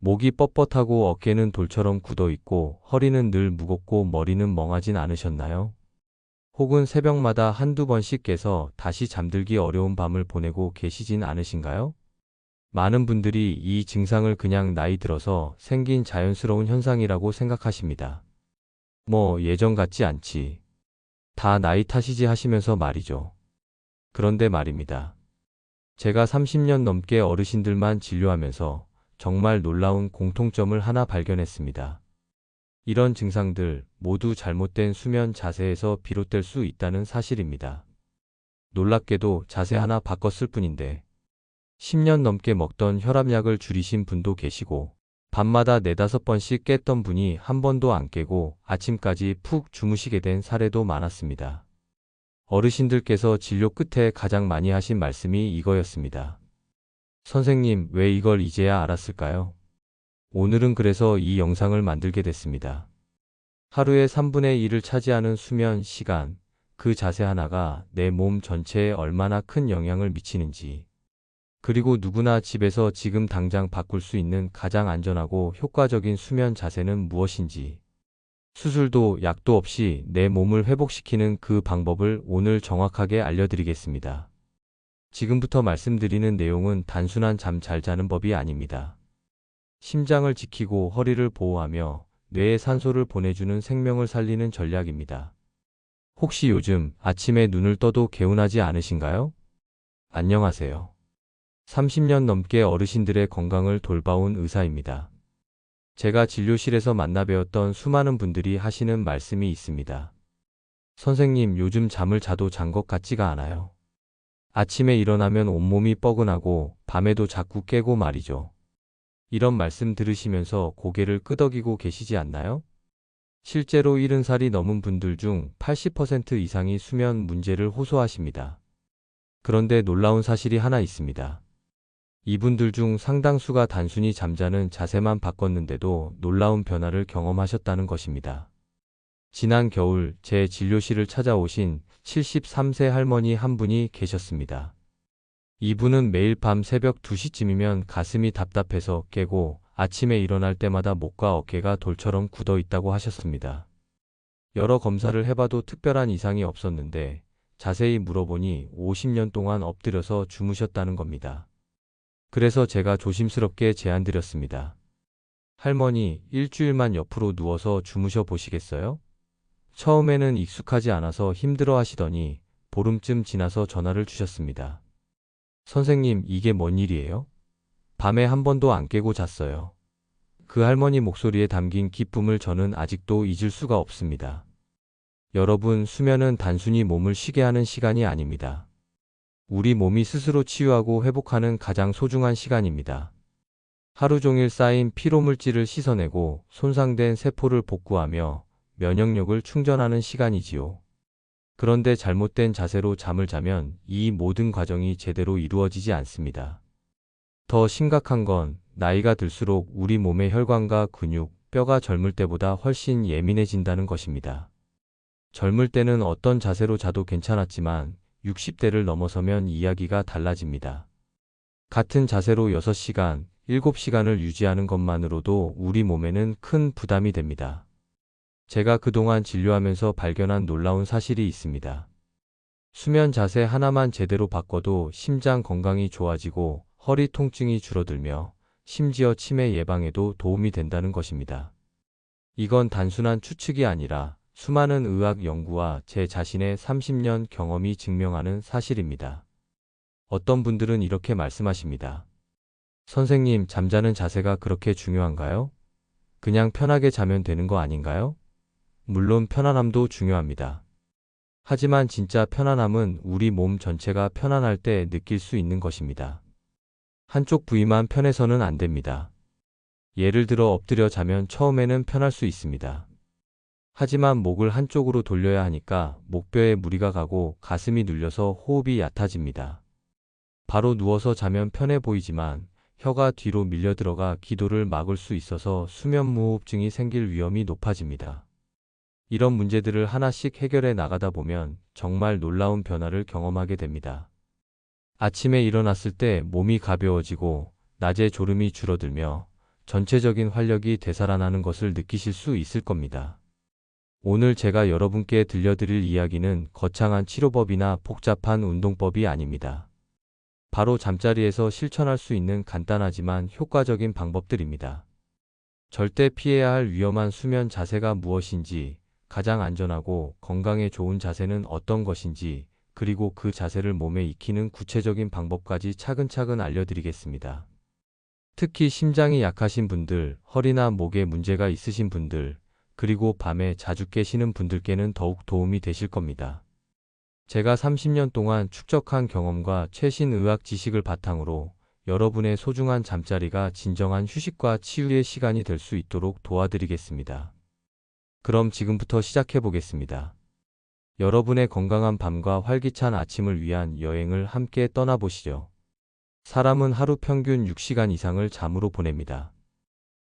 목이 뻣뻣하고 어깨는 돌처럼 굳어 있고 허리는 늘 무겁고 머리는 멍하진 않으셨나요? 혹은 새벽마다 한두 번씩 깨서 다시 잠들기 어려운 밤을 보내고 계시진 않으신가요? 많은 분들이 이 증상을 그냥 나이 들어서 생긴 자연스러운 현상이라고 생각하십니다. 뭐 예전 같지 않지. 다 나이 탓이지 하시면서 말이죠. 그런데 말입니다. 제가 30년 넘게 어르신들만 진료하면서 정말 놀라운 공통점을 하나 발견했습니다. 이런 증상들 모두 잘못된 수면 자세에서 비롯될 수 있다는 사실입니다. 놀랍게도 자세 하나 바꿨을 뿐인데 10년 넘게 먹던 혈압약을 줄이신 분도 계시고 밤마다 4~5번씩 깼던 분이 한 번도 안 깨고 아침까지 푹 주무시게 된 사례도 많았습니다. 어르신들께서 진료 끝에 가장 많이 하신 말씀이 이거였습니다. 선생님, 왜 이걸 이제야 알았을까요? 오늘은 그래서 이 영상을 만들게 됐습니다. 하루의 3분의 1을 차지하는 수면 시간, 그 자세 하나가 내 몸 전체에 얼마나 큰 영향을 미치는지, 그리고 누구나 집에서 지금 당장 바꿀 수 있는 가장 안전하고 효과적인 수면 자세는 무엇인지, 수술도 약도 없이 내 몸을 회복시키는 그 방법을 오늘 정확하게 알려드리겠습니다. 지금부터 말씀드리는 내용은 단순한 잠 잘 자는 법이 아닙니다. 심장을 지키고 허리를 보호하며 뇌에 산소를 보내주는 생명을 살리는 전략입니다. 혹시 요즘 아침에 눈을 떠도 개운하지 않으신가요? 안녕하세요. 30년 넘게 어르신들의 건강을 돌봐온 의사입니다. 제가 진료실에서 만나 배웠던 수많은 분들이 하시는 말씀이 있습니다. 선생님, 요즘 잠을 자도 잔 것 같지가 않아요. 아침에 일어나면 온몸이 뻐근하고 밤에도 자꾸 깨고 말이죠. 이런 말씀 들으시면서 고개를 끄덕이고 계시지 않나요? 실제로 70살이 넘은 분들 중 80% 이상이 수면 문제를 호소하십니다. 그런데 놀라운 사실이 하나 있습니다. 이분들 중 상당수가 단순히 잠자는 자세만 바꿨는데도 놀라운 변화를 경험하셨다는 것입니다. 지난 겨울 제 진료실을 찾아오신 73세 할머니 한 분이 계셨습니다. 이분은 매일 밤 새벽 2시쯤이면 가슴이 답답해서 깨고 아침에 일어날 때마다 목과 어깨가 돌처럼 굳어 있다고 하셨습니다. 여러 검사를 해봐도 특별한 이상이 없었는데 자세히 물어보니 50년 동안 엎드려서 주무셨다는 겁니다. 그래서 제가 조심스럽게 제안드렸습니다. 할머니, 일주일만 옆으로 누워서 주무셔 보시겠어요? 처음에는 익숙하지 않아서 힘들어 하시더니 보름쯤 지나서 전화를 주셨습니다. 선생님, 이게 뭔 일이에요? 밤에 한 번도 안 깨고 잤어요. 그 할머니 목소리에 담긴 기쁨을 저는 아직도 잊을 수가 없습니다. 여러분, 수면은 단순히 몸을 쉬게 하는 시간이 아닙니다. 우리 몸이 스스로 치유하고 회복하는 가장 소중한 시간입니다. 하루 종일 쌓인 피로물질을 씻어내고 손상된 세포를 복구하며 면역력을 충전하는 시간이지요. 그런데 잘못된 자세로 잠을 자면 이 모든 과정이 제대로 이루어지지 않습니다. 더 심각한 건 나이가 들수록 우리 몸의 혈관과 근육, 뼈가 젊을 때보다 훨씬 예민해진다는 것입니다. 젊을 때는 어떤 자세로 자도 괜찮았지만 60대를 넘어서면 이야기가 달라집니다. 같은 자세로 6시간, 7시간을 유지하는 것만으로도 우리 몸에는 큰 부담이 됩니다. 제가 그동안 진료하면서 발견한 놀라운 사실이 있습니다. 수면 자세 하나만 제대로 바꿔도 심장 건강이 좋아지고 허리 통증이 줄어들며 심지어 치매 예방에도 도움이 된다는 것입니다. 이건 단순한 추측이 아니라 수많은 의학 연구와 제 자신의 30년 경험이 증명하는 사실입니다. 어떤 분들은 이렇게 말씀하십니다. 선생님, 잠자는 자세가 그렇게 중요한가요? 그냥 편하게 자면 되는 거 아닌가요? 물론 편안함도 중요합니다. 하지만 진짜 편안함은 우리 몸 전체가 편안할 때 느낄 수 있는 것입니다. 한쪽 부위만 편해서는 안 됩니다. 예를 들어 엎드려 자면 처음에는 편할 수 있습니다. 하지만 목을 한쪽으로 돌려야 하니까 목뼈에 무리가 가고 가슴이 눌려서 호흡이 얕아집니다. 바로 누워서 자면 편해 보이지만 혀가 뒤로 밀려 들어가 기도를 막을 수 있어서 수면무호흡증이 생길 위험이 높아집니다. 이런 문제들을 하나씩 해결해 나가다 보면 정말 놀라운 변화를 경험하게 됩니다. 아침에 일어났을 때 몸이 가벼워지고 낮에 졸음이 줄어들며 전체적인 활력이 되살아나는 것을 느끼실 수 있을 겁니다. 오늘 제가 여러분께 들려드릴 이야기는 거창한 치료법이나 복잡한 운동법이 아닙니다. 바로 잠자리에서 실천할 수 있는 간단하지만 효과적인 방법들입니다. 절대 피해야 할 위험한 수면 자세가 무엇인지, 가장 안전하고 건강에 좋은 자세는 어떤 것인지, 그리고 그 자세를 몸에 익히는 구체적인 방법까지 차근차근 알려드리겠습니다. 특히 심장이 약하신 분들, 허리나 목에 문제가 있으신 분들, 그리고 밤에 자주 깨시는 분들께는 더욱 도움이 되실 겁니다. 제가 30년 동안 축적한 경험과 최신 의학 지식을 바탕으로 여러분의 소중한 잠자리가 진정한 휴식과 치유의 시간이 될 수 있도록 도와드리겠습니다. 그럼 지금부터 시작해 보겠습니다. 여러분의 건강한 밤과 활기찬 아침을 위한 여행을 함께 떠나보시죠. 사람은 하루 평균 6시간 이상을 잠으로 보냅니다.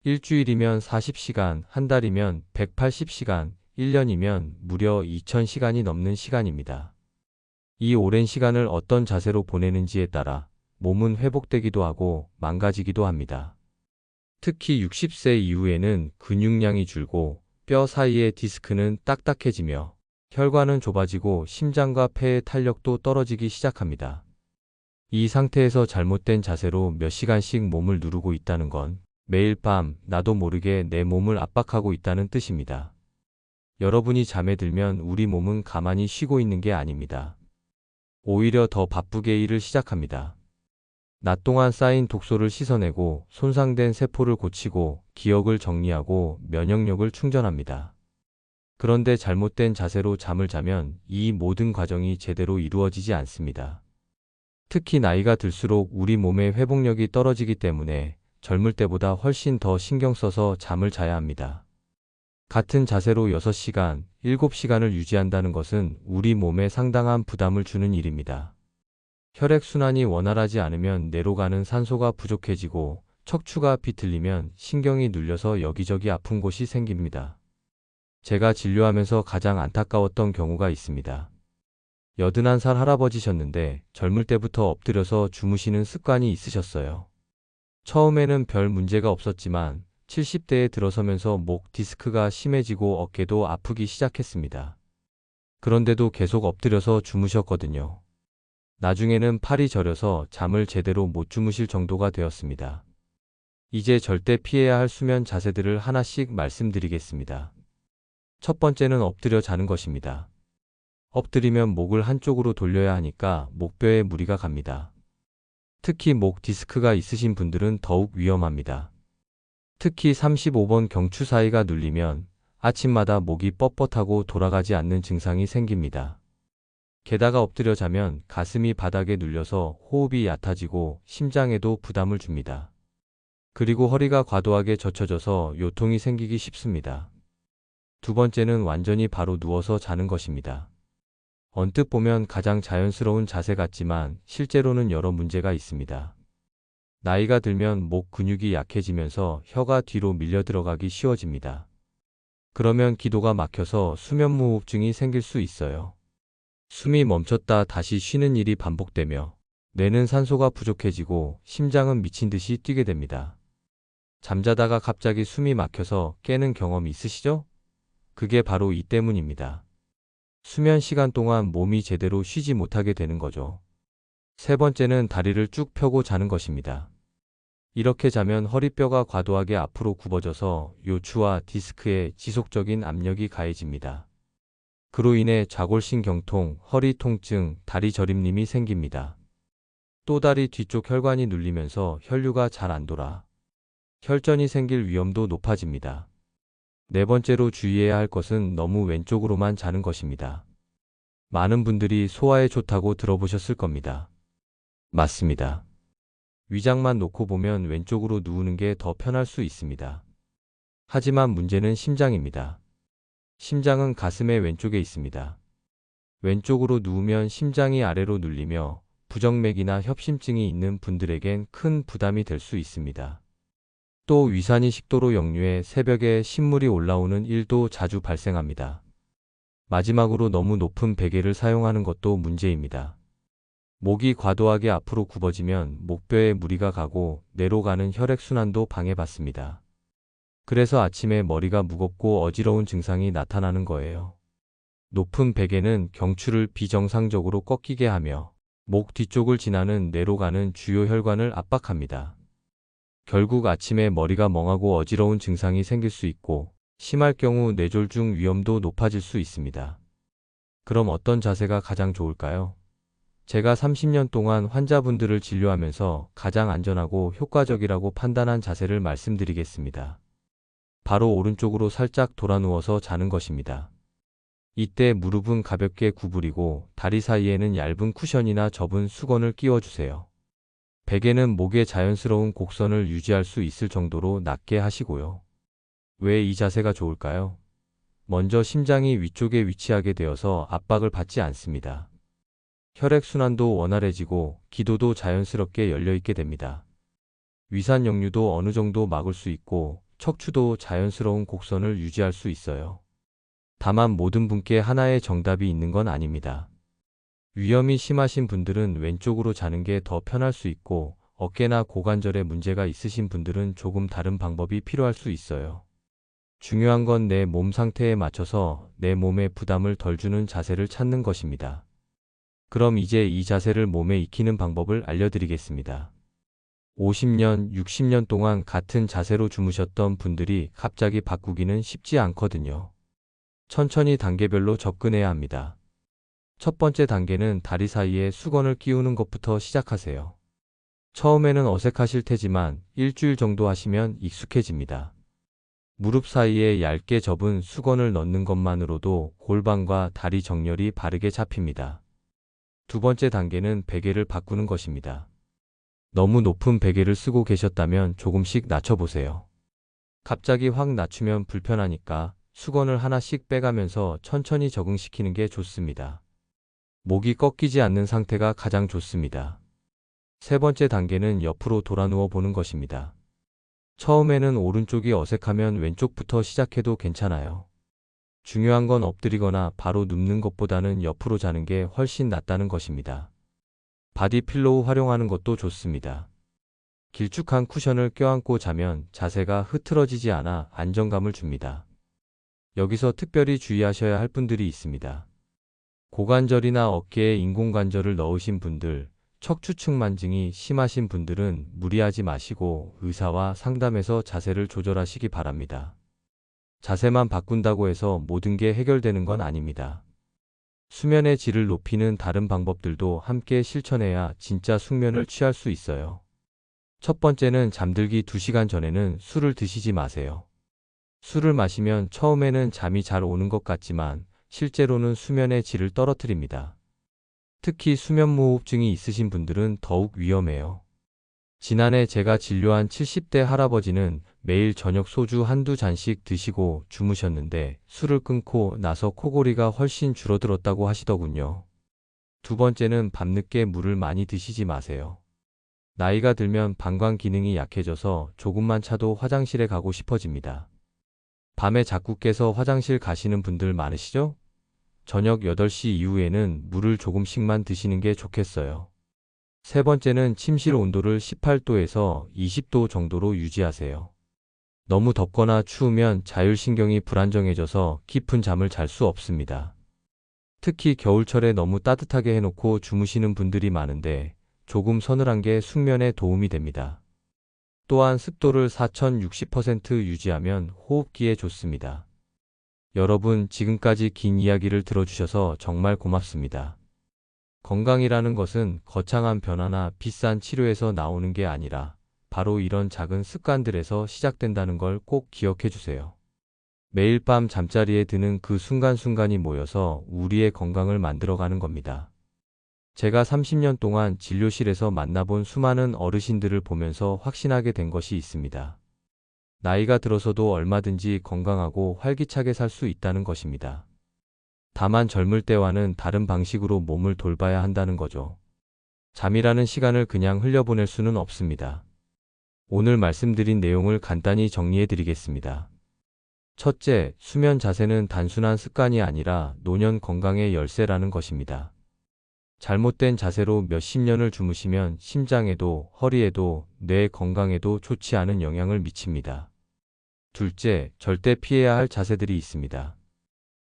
일주일이면 40시간, 한 달이면 180시간, 1년이면 무려 2000시간이 넘는 시간입니다. 이 오랜 시간을 어떤 자세로 보내는지에 따라 몸은 회복되기도 하고 망가지기도 합니다. 특히 60세 이후에는 근육량이 줄고 뼈 사이의 디스크는 딱딱해지며 혈관은 좁아지고 심장과 폐의 탄력도 떨어지기 시작합니다. 이 상태에서 잘못된 자세로 몇 시간씩 몸을 누르고 있다는 건 매일 밤 나도 모르게 내 몸을 압박하고 있다는 뜻입니다. 여러분이 잠에 들면 우리 몸은 가만히 쉬고 있는 게 아닙니다. 오히려 더 바쁘게 일을 시작합니다. 낮 동안 쌓인 독소를 씻어내고 손상된 세포를 고치고 기억을 정리하고 면역력을 충전합니다. 그런데 잘못된 자세로 잠을 자면 이 모든 과정이 제대로 이루어지지 않습니다. 특히 나이가 들수록 우리 몸의 회복력이 떨어지기 때문에 젊을 때보다 훨씬 더 신경 써서 잠을 자야 합니다. 같은 자세로 6시간, 7시간을 유지한다는 것은 우리 몸에 상당한 부담을 주는 일입니다. 혈액순환이 원활하지 않으면 뇌로 가는 산소가 부족해지고 척추가 비틀리면 신경이 눌려서 여기저기 아픈 곳이 생깁니다. 제가 진료하면서 가장 안타까웠던 경우가 있습니다. 81살 할아버지셨는데 젊을 때부터 엎드려서 주무시는 습관이 있으셨어요. 처음에는 별 문제가 없었지만 70대에 들어서면서 목 디스크가 심해지고 어깨도 아프기 시작했습니다. 그런데도 계속 엎드려서 주무셨거든요. 나중에는 팔이 저려서 잠을 제대로 못 주무실 정도가 되었습니다. 이제 절대 피해야 할 수면 자세들을 하나씩 말씀드리겠습니다. 첫 번째는 엎드려 자는 것입니다. 엎드리면 목을 한쪽으로 돌려야 하니까 목뼈에 무리가 갑니다. 특히 목 디스크가 있으신 분들은 더욱 위험합니다. 특히 35번 경추 사이가 눌리면 아침마다 목이 뻣뻣하고 돌아가지 않는 증상이 생깁니다. 게다가 엎드려 자면 가슴이 바닥에 눌려서 호흡이 얕아지고 심장에도 부담을 줍니다. 그리고 허리가 과도하게 젖혀져서 요통이 생기기 쉽습니다. 두 번째는 완전히 바로 누워서 자는 것입니다. 언뜻 보면 가장 자연스러운 자세 같지만 실제로는 여러 문제가 있습니다. 나이가 들면 목 근육이 약해지면서 혀가 뒤로 밀려 들어가기 쉬워집니다. 그러면 기도가 막혀서 수면무호흡증이 생길 수 있어요. 숨이 멈췄다 다시 쉬는 일이 반복되며 뇌는 산소가 부족해지고 심장은 미친 듯이 뛰게 됩니다. 잠자다가 갑자기 숨이 막혀서 깨는 경험이 있으시죠? 그게 바로 이 때문입니다. 수면 시간 동안 몸이 제대로 쉬지 못하게 되는 거죠. 세 번째는 다리를 쭉 펴고 자는 것입니다. 이렇게 자면 허리뼈가 과도하게 앞으로 굽어져서 요추와 디스크에 지속적인 압력이 가해집니다. 그로 인해 좌골신경통, 허리 통증, 다리 저림림이 생깁니다. 또 다리 뒤쪽 혈관이 눌리면서 혈류가 잘 안 돌아 혈전이 생길 위험도 높아집니다. 네 번째로 주의해야 할 것은 너무 왼쪽으로만 자는 것입니다. 많은 분들이 소화에 좋다고 들어보셨을 겁니다. 맞습니다. 위장만 놓고 보면 왼쪽으로 누우는 게 더 편할 수 있습니다. 하지만 문제는 심장입니다. 심장은 가슴의 왼쪽에 있습니다. 왼쪽으로 누우면 심장이 아래로 눌리며 부정맥이나 협심증이 있는 분들에겐 큰 부담이 될 수 있습니다. 또 위산이 식도로 역류해 새벽에 신물이 올라오는 일도 자주 발생합니다. 마지막으로 너무 높은 베개를 사용하는 것도 문제입니다. 목이 과도하게 앞으로 굽어지면 목뼈에 무리가 가고 뇌로 가는 혈액순환도 방해받습니다. 그래서 아침에 머리가 무겁고 어지러운 증상이 나타나는 거예요. 높은 베개는 경추를 비정상적으로 꺾이게 하며 목 뒤쪽을 지나는 뇌로 가는 주요 혈관을 압박합니다. 결국 아침에 머리가 멍하고 어지러운 증상이 생길 수 있고 심할 경우 뇌졸중 위험도 높아질 수 있습니다. 그럼 어떤 자세가 가장 좋을까요? 제가 30년 동안 환자분들을 진료하면서 가장 안전하고 효과적이라고 판단한 자세를 말씀드리겠습니다. 바로 오른쪽으로 살짝 돌아 누워서 자는 것입니다. 이때 무릎은 가볍게 구부리고 다리 사이에는 얇은 쿠션이나 접은 수건을 끼워주세요. 베개는 목의 자연스러운 곡선을 유지할 수 있을 정도로 낮게 하시고요. 왜 이 자세가 좋을까요? 먼저 심장이 위쪽에 위치하게 되어서 압박을 받지 않습니다. 혈액순환도 원활해지고 기도도 자연스럽게 열려있게 됩니다. 위산 역류도 어느 정도 막을 수 있고 척추도 자연스러운 곡선을 유지할 수 있어요. 다만 모든 분께 하나의 정답이 있는 건 아닙니다. 위험이 심하신 분들은 왼쪽으로 자는 게 더 편할 수 있고 어깨나 고관절에 문제가 있으신 분들은 조금 다른 방법이 필요할 수 있어요. 중요한 건 내 몸 상태에 맞춰서 내 몸에 부담을 덜 주는 자세를 찾는 것입니다. 그럼 이제 이 자세를 몸에 익히는 방법을 알려드리겠습니다. 50년, 60년 동안 같은 자세로 주무셨던 분들이 갑자기 바꾸기는 쉽지 않거든요. 천천히 단계별로 접근해야 합니다. 첫 번째 단계는 다리 사이에 수건을 끼우는 것부터 시작하세요. 처음에는 어색하실 테지만 일주일 정도 하시면 익숙해집니다. 무릎 사이에 얇게 접은 수건을 넣는 것만으로도 골반과 다리 정렬이 바르게 잡힙니다. 두 번째 단계는 베개를 바꾸는 것입니다. 너무 높은 베개를 쓰고 계셨다면 조금씩 낮춰보세요. 갑자기 확 낮추면 불편하니까 수건을 하나씩 빼가면서 천천히 적응시키는 게 좋습니다. 목이 꺾이지 않는 상태가 가장 좋습니다. 세 번째 단계는 옆으로 돌아 누워 보는 것입니다. 처음에는 오른쪽이 어색하면 왼쪽부터 시작해도 괜찮아요. 중요한 건 엎드리거나 바로 눕는 것보다는 옆으로 자는 게 훨씬 낫다는 것입니다. 바디 필로우 활용하는 것도 좋습니다. 길쭉한 쿠션을 껴안고 자면 자세가 흐트러지지 않아 안정감을 줍니다. 여기서 특별히 주의하셔야 할 분들이 있습니다. 고관절이나 어깨에 인공관절을 넣으신 분들, 척추측 만증이 심하신 분들은 무리하지 마시고 의사와 상담해서 자세를 조절하시기 바랍니다. 자세만 바꾼다고 해서 모든 게 해결되는 건 아닙니다. 수면의 질을 높이는 다른 방법들도 함께 실천해야 진짜 숙면을 취할 수 있어요. 첫 번째는 잠들기 2시간 전에는 술을 드시지 마세요. 술을 마시면 처음에는 잠이 잘 오는 것 같지만 실제로는 수면의 질을 떨어뜨립니다. 특히 수면무호흡증이 있으신 분들은 더욱 위험해요. 지난해 제가 진료한 70대 할아버지는 매일 저녁 소주 한두 잔씩 드시고 주무셨는데 술을 끊고 나서 코골이가 훨씬 줄어들었다고 하시더군요. 두 번째는 밤늦게 물을 많이 드시지 마세요. 나이가 들면 방광 기능이 약해져서 조금만 차도 화장실에 가고 싶어집니다. 밤에 자꾸 깨서 화장실 가시는 분들 많으시죠? 저녁 8시 이후에는 물을 조금씩만 드시는 게 좋겠어요. 세 번째는 침실 온도를 18도에서 20도 정도로 유지하세요. 너무 덥거나 추우면 자율신경이 불안정해져서 깊은 잠을 잘 수 없습니다. 특히 겨울철에 너무 따뜻하게 해놓고 주무시는 분들이 많은데 조금 서늘한 게 숙면에 도움이 됩니다. 또한 습도를 4060% 유지하면 호흡기에 좋습니다. 여러분, 지금까지 긴 이야기를 들어주셔서 정말 고맙습니다. 건강이라는 것은 거창한 변화나 비싼 치료에서 나오는 게 아니라 바로 이런 작은 습관들에서 시작된다는 걸 꼭 기억해 주세요. 매일 밤 잠자리에 드는 그 순간순간이 모여서 우리의 건강을 만들어가는 겁니다. 제가 30년 동안 진료실에서 만나본 수많은 어르신들을 보면서 확신하게 된 것이 있습니다. 나이가 들어서도 얼마든지 건강하고 활기차게 살 수 있다는 것입니다. 다만 젊을 때와는 다른 방식으로 몸을 돌봐야 한다는 거죠. 잠이라는 시간을 그냥 흘려보낼 수는 없습니다. 오늘 말씀드린 내용을 간단히 정리해 드리겠습니다. 첫째, 수면 자세는 단순한 습관이 아니라 노년 건강의 열쇠라는 것입니다. 잘못된 자세로 몇십 년을 주무시면 심장에도 허리에도 뇌 건강에도 좋지 않은 영향을 미칩니다. 둘째, 절대 피해야 할 자세들이 있습니다.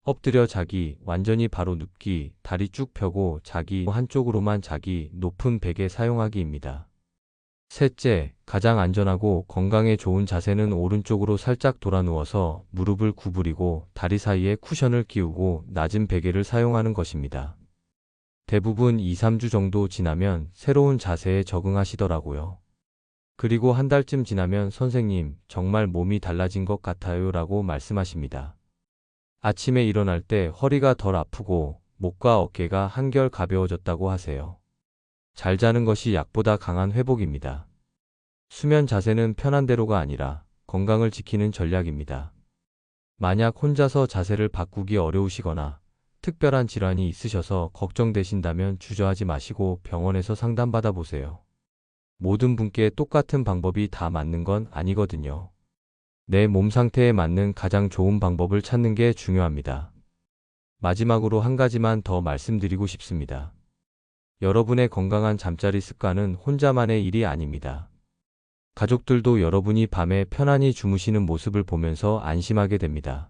엎드려 자기, 완전히 바로 눕기, 다리 쭉 펴고 자기, 한쪽으로만 자기, 높은 베개 사용하기입니다. 셋째, 가장 안전하고 건강에 좋은 자세는 오른쪽으로 살짝 돌아 누워서 무릎을 구부리고 다리 사이에 쿠션을 끼우고 낮은 베개를 사용하는 것입니다. 대부분 2, 3주 정도 지나면 새로운 자세에 적응하시더라고요. 그리고 한 달쯤 지나면 선생님, 정말 몸이 달라진 것 같아요 라고 말씀하십니다. 아침에 일어날 때 허리가 덜 아프고 목과 어깨가 한결 가벼워졌다고 하세요. 잘 자는 것이 약보다 강한 회복입니다. 수면 자세는 편한 대로가 아니라 건강을 지키는 전략입니다. 만약 혼자서 자세를 바꾸기 어려우시거나 특별한 질환이 있으셔서 걱정되신다면 주저하지 마시고 병원에서 상담받아 보세요. 모든 분께 똑같은 방법이 다 맞는 건 아니거든요. 내 몸 상태에 맞는 가장 좋은 방법을 찾는 게 중요합니다. 마지막으로 한 가지만 더 말씀드리고 싶습니다. 여러분의 건강한 잠자리 습관은 혼자만의 일이 아닙니다. 가족들도 여러분이 밤에 편안히 주무시는 모습을 보면서 안심하게 됩니다.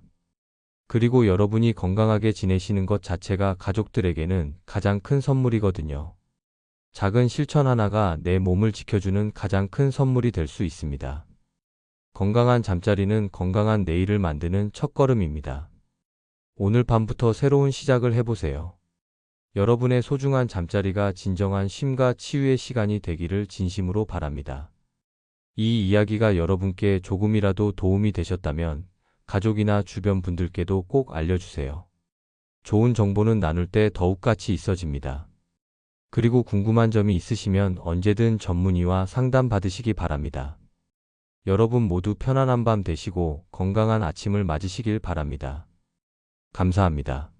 그리고 여러분이 건강하게 지내시는 것 자체가 가족들에게는 가장 큰 선물이거든요. 작은 실천 하나가 내 몸을 지켜주는 가장 큰 선물이 될 수 있습니다. 건강한 잠자리는 건강한 내일을 만드는 첫걸음입니다. 오늘 밤부터 새로운 시작을 해보세요. 여러분의 소중한 잠자리가 진정한 쉼과 치유의 시간이 되기를 진심으로 바랍니다. 이 이야기가 여러분께 조금이라도 도움이 되셨다면 가족이나 주변 분들께도 꼭 알려주세요. 좋은 정보는 나눌 때 더욱 가치 있어집니다. 그리고 궁금한 점이 있으시면 언제든 전문의와 상담 받으시기 바랍니다. 여러분 모두 편안한 밤 되시고 건강한 아침을 맞으시길 바랍니다. 감사합니다.